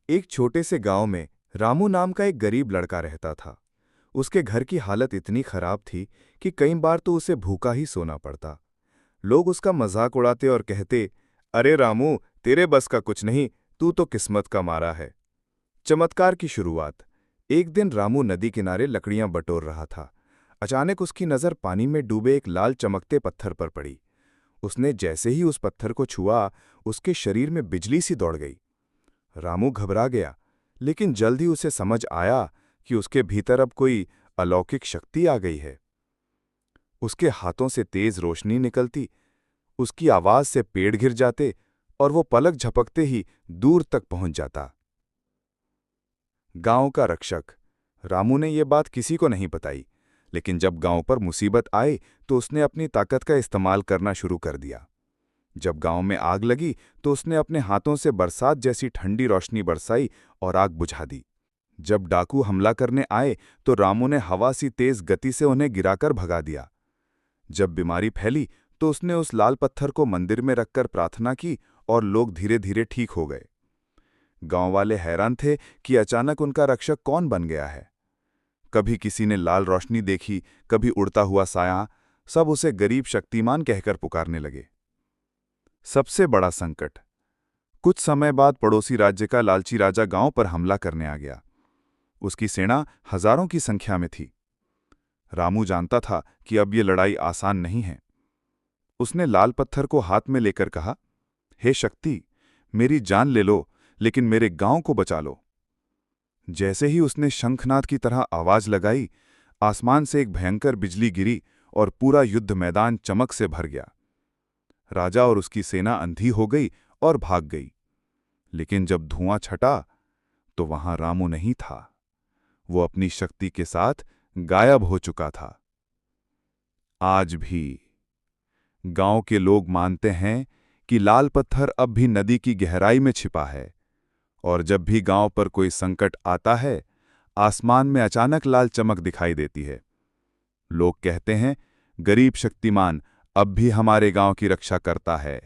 एक छोटे से गांव में रामू नाम का एक गरीब लड़का रहता था। उसके घर की हालत इतनी खराब थी कि कई बार तो उसे भूखा ही सोना पड़ता। लोग उसका मजाक उड़ाते और कहते, अरे रामू, तेरे बस का कुछ नहीं, तू तो किस्मत का मारा है। चमत्कार की शुरुआत। एक दिन रामू नदी किनारे लकड़ियां बटोर रहा था। अचानक उसकी नज़र पानी में डूबे एक लाल चमकते पत्थर पर पड़ी। उसने जैसे ही उस पत्थर को छुआ, उसके शरीर में बिजली सी दौड़ गई। रामू घबरा गया, लेकिन जल्द ही उसे समझ आया कि उसके भीतर अब कोई अलौकिक शक्ति आ गई है। उसके हाथों से तेज रोशनी निकलती, उसकी आवाज से पेड़ गिर जाते और वो पलक झपकते ही दूर तक पहुंच जाता। गांव का रक्षक। रामू ने ये बात किसी को नहीं बताई, लेकिन जब गांव पर मुसीबत आई तो उसने अपनी ताकत का इस्तेमाल करना शुरू कर दिया। जब गांव में आग लगी तो उसने अपने हाथों से बरसात जैसी ठंडी रोशनी बरसाई और आग बुझा दी। जब डाकू हमला करने आए तो रामू ने हवा सी तेज गति से उन्हें गिराकर भगा दिया। जब बीमारी फैली तो उसने उस लाल पत्थर को मंदिर में रखकर प्रार्थना की और लोग धीरे धीरे ठीक हो गए। गांव वाले हैरान थे कि अचानक उनका रक्षक कौन बन गया है। कभी किसी ने लाल रोशनी देखी, कभी उड़ता हुआ साया, सब उसे गरीब शक्तिमान कहकर पुकारने लगे। सबसे बड़ा संकट। कुछ समय बाद पड़ोसी राज्य का लालची राजा गांव पर हमला करने आ गया। उसकी सेना हजारों की संख्या में थी। रामू जानता था कि अब ये लड़ाई आसान नहीं है। उसने लाल पत्थर को हाथ में लेकर कहा, हे शक्ति, मेरी जान ले लो, लेकिन मेरे गांव को बचा लो। जैसे ही उसने शंखनाद की तरह आवाज लगाई, आसमान से एक भयंकर बिजली गिरी और पूरा युद्ध मैदान चमक से भर गया। राजा और उसकी सेना अंधी हो गई और भाग गई। लेकिन जब धुआं छटा तो वहां रामू नहीं था। वो अपनी शक्ति के साथ गायब हो चुका था। आज भी गांव के लोग मानते हैं कि लाल पत्थर अब भी नदी की गहराई में छिपा है, और जब भी गांव पर कोई संकट आता है, आसमान में अचानक लाल चमक दिखाई देती है। लोग कहते हैं, गरीब शक्तिमान अब भी हमारे गांव की रक्षा करता है।